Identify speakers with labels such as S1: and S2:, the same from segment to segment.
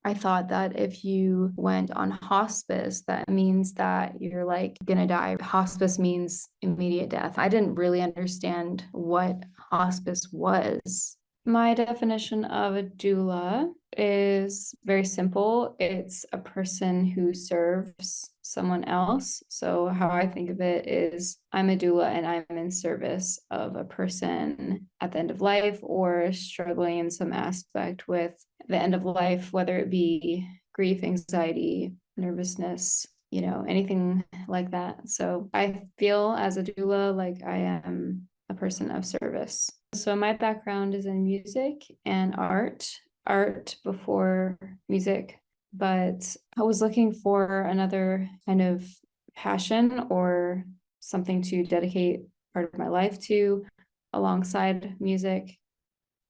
S1: I thought that if you went on hospice, that means that you're like gonna die. Hospice means immediate death. I didn't really understand what hospice was. My definition of a doula is very simple. It's a person who serves someone else. So, how I think of it is I'm a doula and I'm in service of a person at the end of life or struggling in some aspect with the end of life, whether it be grief, anxiety, nervousness, anything like that. So, I feel as a doula like I am a person of service. So my background is in music and art before music, but I was looking for another kind of passion or something to dedicate part of my life to alongside music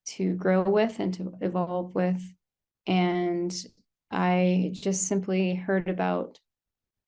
S1: to grow with and to evolve with. And I just simply heard about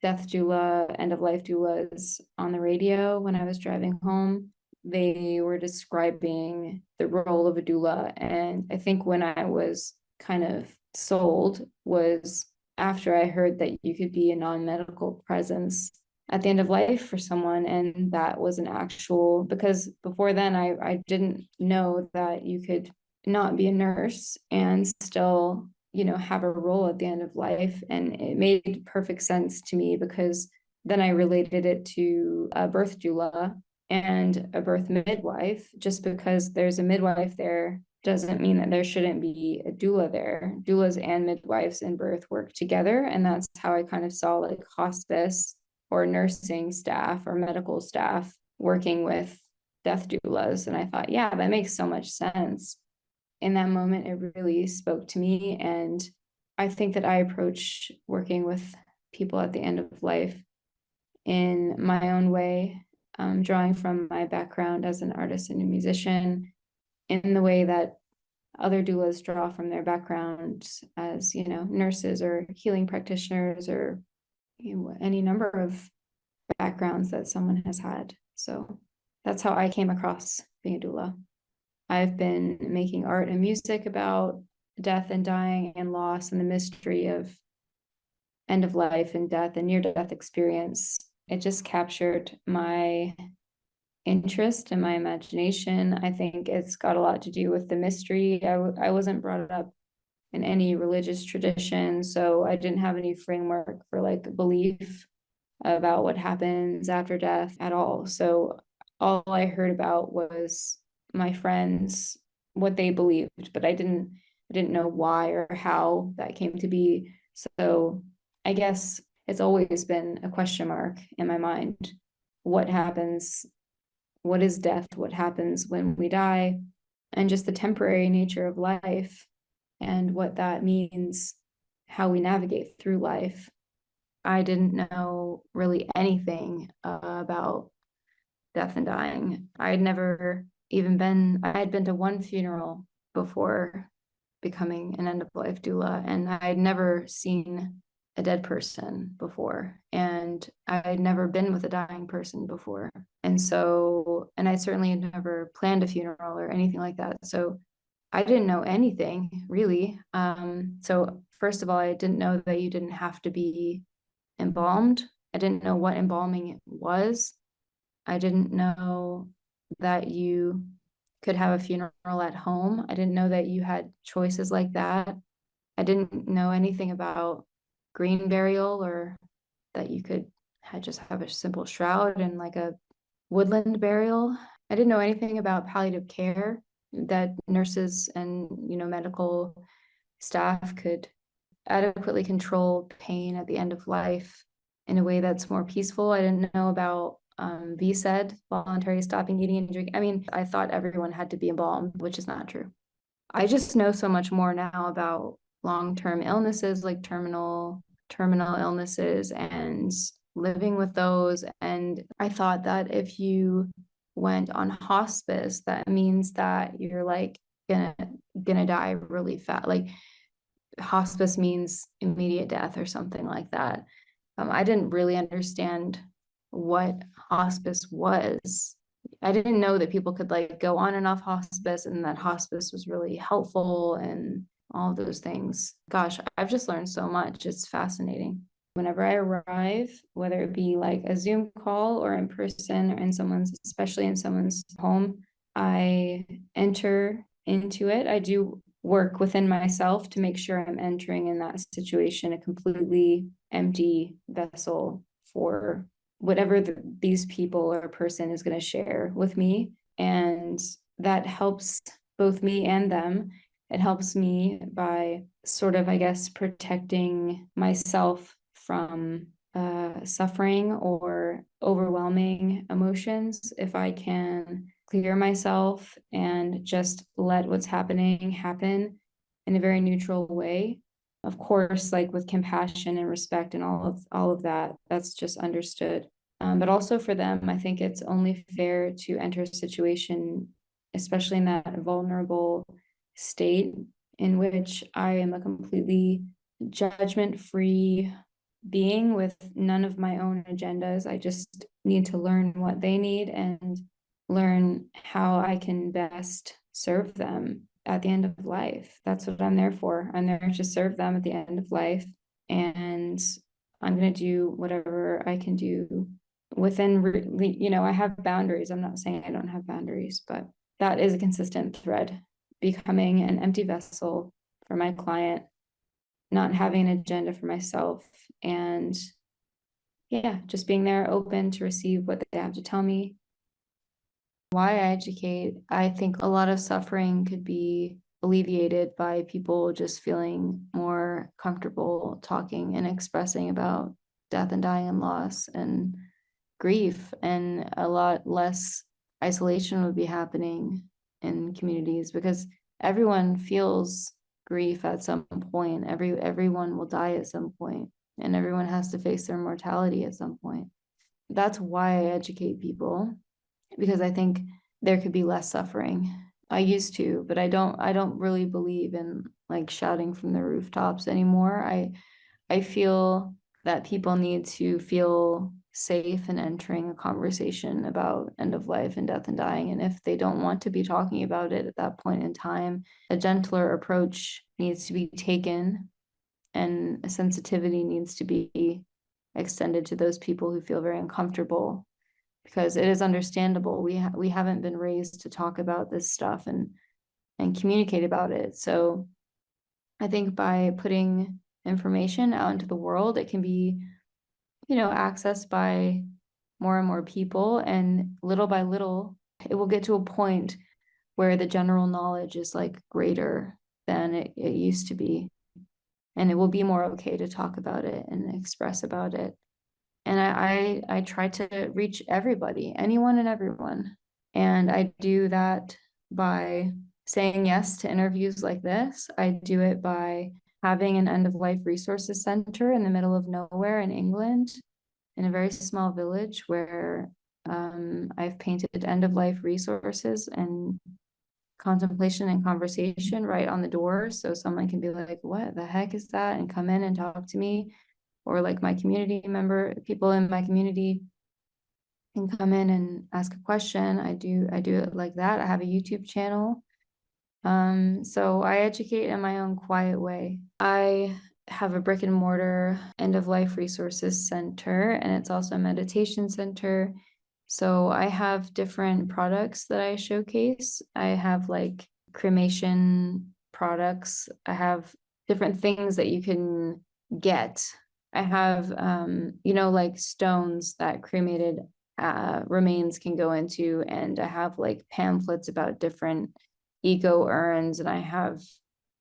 S1: death doula, end-of-life doulas on the radio when I was driving home. They were describing the role of a doula. And I think when I was kind of sold was after I heard that you could be a non-medical presence at the end of life for someone. And that was an actual, because before then I didn't know that you could not be a nurse and still have a role at the end of life. And it made perfect sense to me because then I related it to a birth doula and a birth midwife. Just because there's a midwife there doesn't mean that there shouldn't be a doula there. Doulas and midwives in birth work together. And that's how I kind of saw like hospice or nursing staff or medical staff working with death doulas. And I thought, yeah, that makes so much sense. In that moment, it really spoke to me. And I think that I approach working with people at the end of life in my own way, drawing from my background as an artist and a musician in the way that other doulas draw from their backgrounds as, nurses or healing practitioners or any number of backgrounds that someone has had. So that's how I came across being a doula. I've been making art and music about death and dying and loss and the mystery of end of life and death and near-death experience. It just captured my interest and my imagination. I think it's got a lot to do with the mystery. I wasn't brought up in any religious tradition, so I didn't have any framework for like belief about what happens after death at all. So all I heard about was my friends, what they believed, but I didn't know why or how that came to be. So I guess it's always been a question mark in my mind. What happens? What is death? What happens when we die? And just the temporary nature of life and what that means, how we navigate through life. I didn't know really anything about death and dying. I had been to one funeral before becoming an end-of-life doula, and I had never seen a dead person before, and I had never been with a dying person before. And I certainly had never planned a funeral or anything like that. So I didn't know anything really. So first of all, I didn't know that you didn't have to be embalmed. I didn't know what embalming was. I didn't know that you could have a funeral at home. I didn't know that you had choices like that. I didn't know anything about green burial or that you could just have a simple shroud and like a woodland burial. I didn't know anything about palliative care, that nurses and medical staff could adequately control pain at the end of life in a way that's more peaceful. I didn't know about VSED, voluntary stopping eating and drinking. I mean, I thought everyone had to be embalmed, which is not true. I just know so much more now about long-term illnesses, like terminal illnesses and living with those. And I thought that if you went on hospice, that means that you're like gonna die really fast. Like hospice means immediate death or something like that. I didn't really understand what hospice was. I didn't know that people could like go on and off hospice and that hospice was really helpful and all of those things. Gosh, I've just learned so much. It's fascinating. Whenever I arrive, whether it be like a Zoom call or in person or in someone's, especially in someone's home, I enter into it. I do work within myself to make sure I'm entering in that situation a completely empty vessel for whatever these people or person is going to share with me. And that helps both me and them. It helps me by sort of, I guess, protecting myself from suffering or overwhelming emotions. If I can clear myself and just let what's happening happen in a very neutral way, of course, like with compassion and respect and all of that, that's just understood. But also for them, I think it's only fair to enter a situation, especially in that vulnerable state in which I am a completely judgment-free being with none of my own agendas. I just need to learn what they need and learn how I can best serve them at the end of life. That's what I'm there for. I'm there to serve them at the end of life. And I'm going to do whatever I can do within, I have boundaries. I'm not saying I don't have boundaries, but that is a consistent thread, becoming an empty vessel for my client, not having an agenda for myself, and yeah, just being there open to receive what they have to tell me. Why I educate, I think a lot of suffering could be alleviated by people just feeling more comfortable talking and expressing about death and dying and loss and grief, and a lot less isolation would be happening in communities because everyone feels grief at some point. Everyone will die at some point, and everyone has to face their mortality at some point. That's why I educate people, because I think there could be less suffering. I used to, but I don't really believe in like shouting from the rooftops anymore. I feel that people need to feel safe in entering a conversation about end of life and death and dying. And if they don't want to be talking about it at that point in time, a gentler approach needs to be taken, and a sensitivity needs to be extended to those people who feel very uncomfortable, because it is understandable. We haven't been raised to talk about this stuff and communicate about it. So I think by putting information out into the world, it can be, accessed by more and more people, and little by little, it will get to a point where the general knowledge is like greater than it used to be. And it will be more okay to talk about it and express about it. And I try to reach everybody, anyone and everyone. And I do that by saying yes to interviews like this. I do it by having an end-of-life resources center in the middle of nowhere in England, in a very small village where I've painted end-of-life resources and contemplation and conversation right on the door. So someone can be like, what the heck is that? And come in and talk to me. Or like my community member, people in my community can come in and ask a question. I do it like that. I have a YouTube channel. So I educate in my own quiet way. I have a brick and mortar end of life resources center, and it's also a meditation center. So I have different products that I showcase. I have like cremation products. I have different things that you can get. I have, like stones that cremated remains can go into, and I have like pamphlets about different eco urns, and I have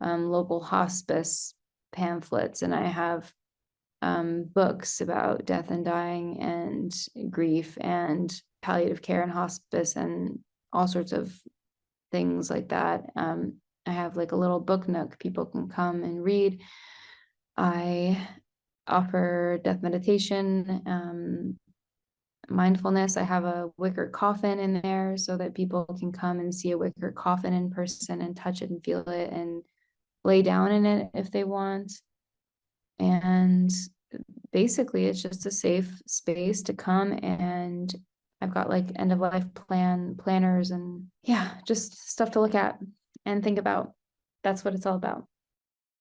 S1: local hospice pamphlets, and I have books about death and dying and grief and palliative care and hospice and all sorts of things like that. I have like a little book nook people can come and read. I offer death meditation, mindfulness. I have a wicker coffin in there so that people can come and see a wicker coffin in person and touch it and feel it and lay down in it if they want. And basically it's just a safe space to come, and I've got like end of life planners and just stuff to look at and think about. That's what it's all about.